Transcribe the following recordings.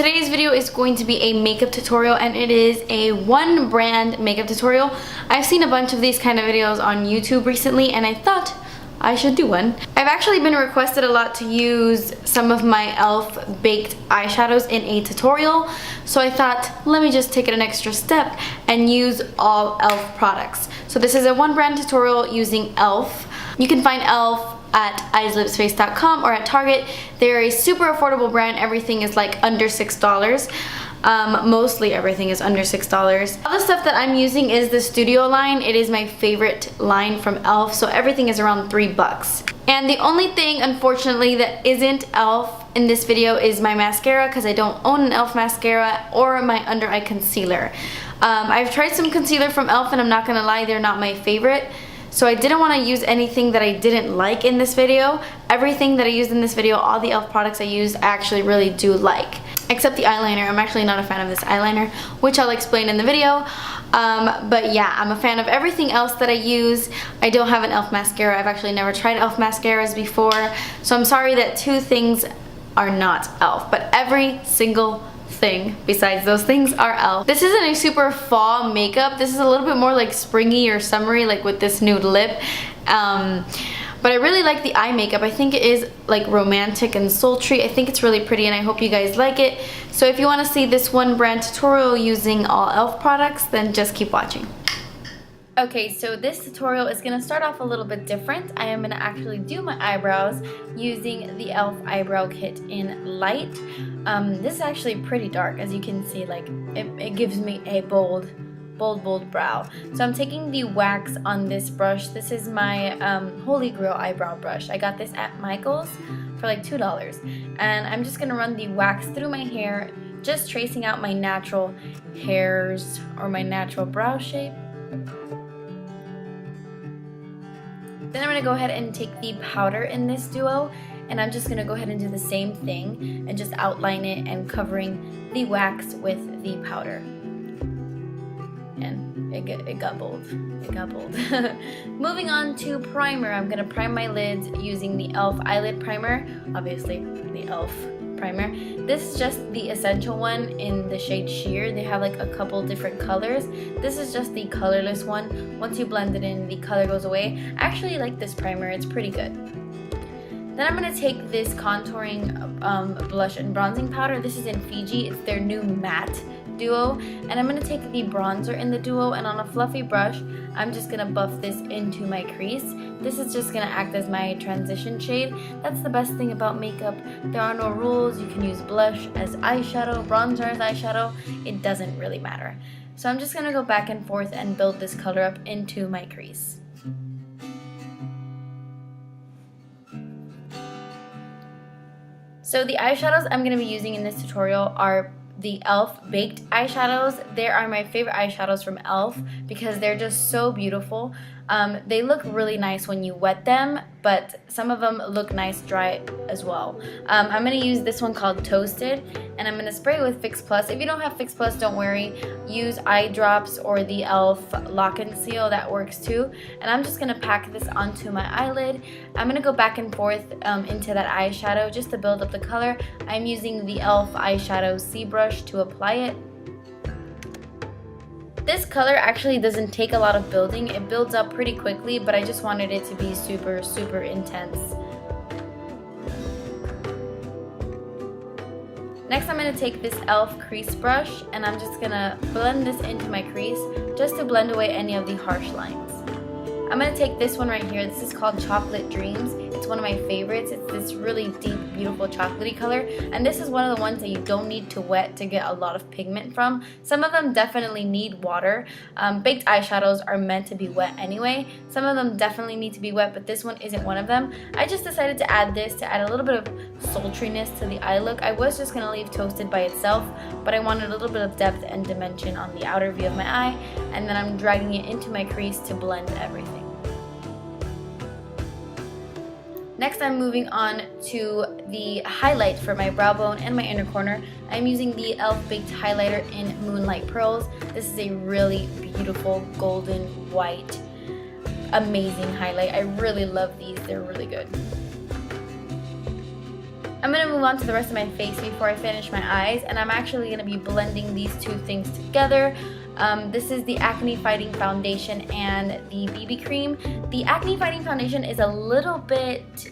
today's video is going to be a makeup tutorial, and it is a one brand makeup tutorial. I've seen a bunch of these kind of videos on YouTube recently, and I thought I should do one. I've actually been requested a lot to use some of my E.L.F. baked eyeshadows in a tutorial, so I thought let me just take it an extra step and use all E.L.F. products. So this is a one brand tutorial using E.L.F. You can find E.L.F. at eyeslipsface.com or at Target. They're a super affordable brand. Everything is like under $6. Mostly everything is under $6. All the stuff that I'm using is the Studio line. It is my favorite line from E.L.F. So everything is around $3. And the only thing, unfortunately, that isn't E.L.F. in this video is my mascara, because I don't own an E.L.F. mascara, or my under eye concealer. I've tried some concealer from E.L.F. and I'm not gonna lie, they're not my favorite. So I didn't want to use anything that I didn't like in this video. Everything that I used in this video, all the E.L.F. products I used, I actually really do like. Except the eyeliner. I'm actually not a fan of this eyeliner, which I'll explain in the video. But yeah, I'm a fan of everything else that I use. I don't have an E.L.F. mascara. I've actually never tried E.L.F. mascaras before. So I'm sorry that two things are not E.L.F. But every single thing besides those things are E.L.F. This isn't a super fall makeup. This is a little bit more like springy or summery, like with this nude lip. But I really like the eye makeup. I think it is like romantic and sultry. I think it's really pretty, and I hope you guys like it. So if you want to see this one brand tutorial using all E.L.F. products, then just keep watching. Okay, so this tutorial is going to start off a little bit different. I am going to actually do my eyebrows using the E.L.F. eyebrow kit in light. This is actually pretty dark, as you can see. Like it gives me a bold brow. So I'm taking the wax on this brush. This is my Holy Grail eyebrow brush. I got this at Michael's for like $2, and I'm just gonna run the wax through my hair, just tracing out my natural hairs or my natural brow shape. Then I'm going to go ahead and take the powder in this duo, and I'm just going to go ahead and do the same thing and just outline it and covering the wax with the powder. And it got bold. It got bold. Moving on to primer. I'm going to prime my lids using the E.L.F. eyelid primer. Obviously, the E.L.F. primer. This is just the essential one in the shade Sheer. They have like a couple different colors. This is just the colorless one. Once you blend it in, the color goes away. I actually like this primer. It's pretty good. Then I'm going to take this contouring blush and bronzing powder. This is in Fiji. It's their new matte duo. And I'm going to take the bronzer in the duo, and on a fluffy brush, I'm just going to buff this into my crease. This is just going to act as my transition shade. That's the best thing about makeup. There are no rules. You can use blush as eyeshadow, bronzer as eyeshadow. It doesn't really matter. So I'm just going to go back and forth and build this color up into my crease. So the eyeshadows I'm going to be using in this tutorial are the E.L.F. baked eyeshadows. They are my favorite eyeshadows from E.L.F. because they're just so beautiful. They look really nice when you wet them, but some of them look nice dry as well. I'm going to use this one called Toasted, and I'm going to spray it with Fix Plus. If you don't have Fix Plus, don't worry. Use eye drops or the E.L.F. Lock and Seal. That works too. And I'm just going to pack this onto my eyelid. I'm going to go back and forth into that eyeshadow just to build up the color. I'm using the E.L.F. eyeshadow C brush to apply it. This color actually doesn't take a lot of building. It builds up pretty quickly, but I just wanted it to be super, super intense. Next, I'm going to take this E.L.F. crease brush, and I'm just going to blend this into my crease just to blend away any of the harsh lines. I'm going to take this one right here. This is called Chocolate Dreams. It's one of my favorites. It's this really deep, beautiful chocolatey color. And this is one of the ones that you don't need to wet to get a lot of pigment from. Some of them definitely need water. Baked eyeshadows are meant to be wet anyway. Some of them definitely need to be wet, but this one isn't one of them. I just decided to add this to add a little bit of sultriness to the eye look. I was just going to leave Toasted by itself, but I wanted a little bit of depth and dimension on the outer view of my eye. And then I'm dragging it into my crease to blend everything. Next, I'm moving on to the highlight for my brow bone and my inner corner. I'm using the E.L.F. Baked Highlighter in Moonlight Pearls. This is a really beautiful golden white, amazing highlight. I really love these. They're really good. I'm going to move on to the rest of my face before I finish my eyes, and I'm actually going to be blending these two things together. This is the Acne Fighting Foundation and the BB Cream. The Acne Fighting Foundation is a little bit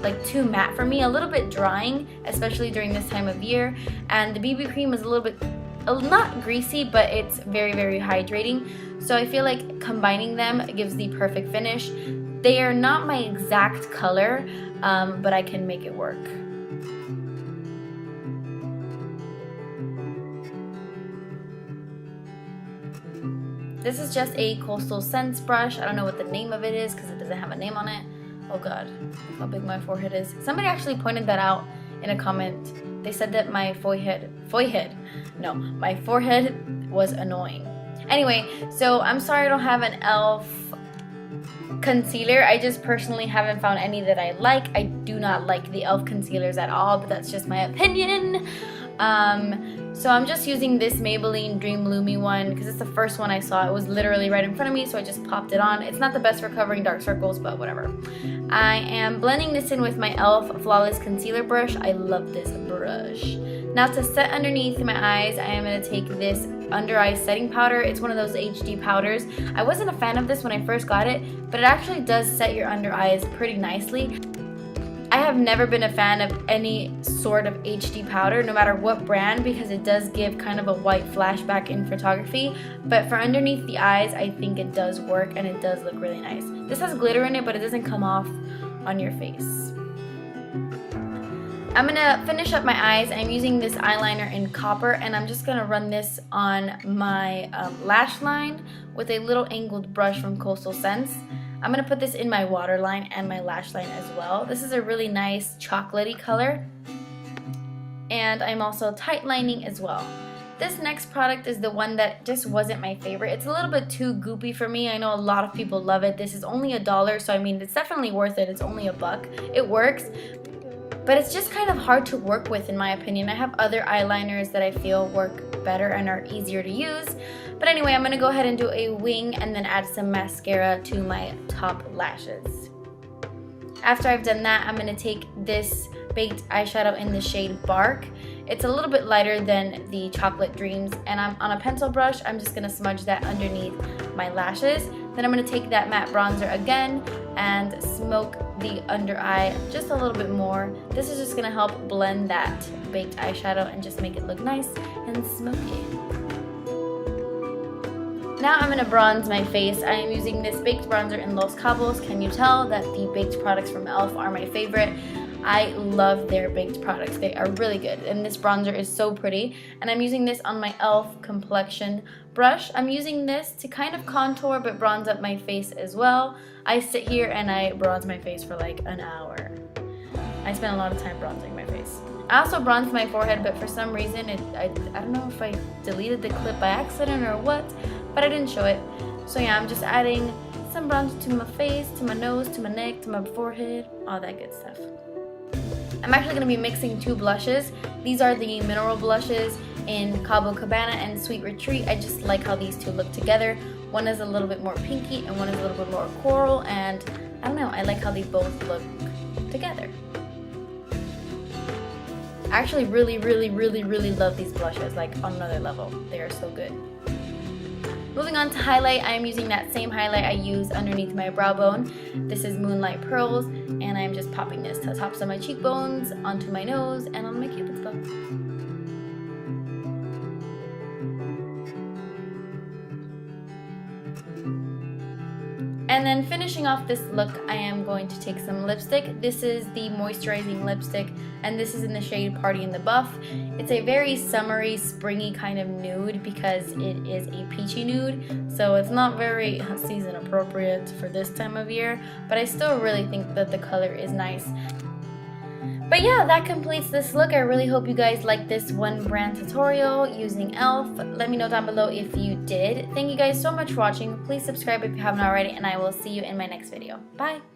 like too matte for me, a little bit drying, especially during this time of year. And the BB Cream is a little bit, not greasy, but it's very, very hydrating. So I feel like combining them gives the perfect finish. They are not my exact color, but I can make it work. This is just a Coastal Scents brush. I don't know what the name of it is because it doesn't have a name on it. Oh god, how big my forehead is. Somebody actually pointed that out in a comment. They said that my forehead was annoying. Anyway, so I'm sorry I don't have an E.L.F. concealer. I just personally haven't found any that I like. I do not like the E.L.F. concealers at all, but that's just my opinion. So I'm just using this Maybelline Dream Lumi one because it's the first one I saw. It was literally right in front of me, so I just popped it on. It's not the best for covering dark circles, but whatever. I am blending this in with my E.L.F. Flawless Concealer brush. I love this brush. Now to set underneath my eyes, I am going to take this under eye setting powder. It's one of those HD powders. I wasn't a fan of this when I first got it, but it actually does set your under eyes pretty nicely. I have never been a fan of any sort of HD powder, no matter what brand, because it does give kind of a white flashback in photography. But for underneath the eyes, I think it does work and it does look really nice. This has glitter in it, but it doesn't come off on your face. I'm gonna finish up my eyes. I'm using this eyeliner in Copper, and I'm just gonna run this on my lash line with a little angled brush from Coastal Scents. I'm gonna put this in my waterline and my lash line as well. This is a really nice chocolatey color. And I'm also tight lining as well. This next product is the one that just wasn't my favorite. It's a little bit too goopy for me. I know a lot of people love it. This is only $1, so I mean, it's definitely worth it. It's only $1. It works. But it's just kind of hard to work with in my opinion. I have other eyeliners that I feel work better and are easier to use. But anyway, I'm going to go ahead and do a wing and then add some mascara to my top lashes. After I've done that, I'm going to take this baked eyeshadow in the shade Bark. It's a little bit lighter than the Chocolate Dreams, and I'm on a pencil brush. I'm just going to smudge that underneath my lashes. Then I'm going to take that matte bronzer again and smoke the under eye just a little bit more. This is just going to help blend that baked eyeshadow and just make it look nice and smoky. Now I'm going to bronze my face. I am using this baked bronzer in Los Cabos. Can you tell that the baked products from E.L.F. are my favorite? I love their baked products. They are really good, and this bronzer is so pretty. And I'm using this on my E.L.F. complexion brush. I'm using this to kind of contour but bronze up my face as well. I sit here and I bronze my face for like an hour. I spend a lot of time bronzing my face. I also bronzed my forehead, but for some reason I don't know if I deleted the clip by accident or what, but I didn't show it. So yeah, I'm just adding some bronzer to my face, to my nose, to my neck, to my forehead, all that good stuff. I'm actually going to be mixing two blushes. These are the mineral blushes in Cabo Cabana and Sweet Retreat. I just like how these two look together. One is a little bit more pinky and one is a little bit more coral, and I don't know, I like how they both look together. I actually really love these blushes, like on another level. They are so good. Moving on to highlight, I am using that same highlight I use underneath my brow bone. This is Moonlight Pearls, and I'm just popping this to the tops of my cheekbones, onto my nose, and on my cupid's bow. And then finishing off this look, I am going to take some lipstick. This is the moisturizing lipstick, and this is in the shade Party in the Buff. It's a very summery, springy kind of nude because it is a peachy nude, so it's not very season appropriate for this time of year, but I still really think that the color is nice. But yeah, that completes this look. I really hope you guys liked this one brand tutorial using E.L.F. Let me know down below if you did. Thank you guys so much for watching. Please subscribe if you haven't already, and I will see you in my next video. Bye!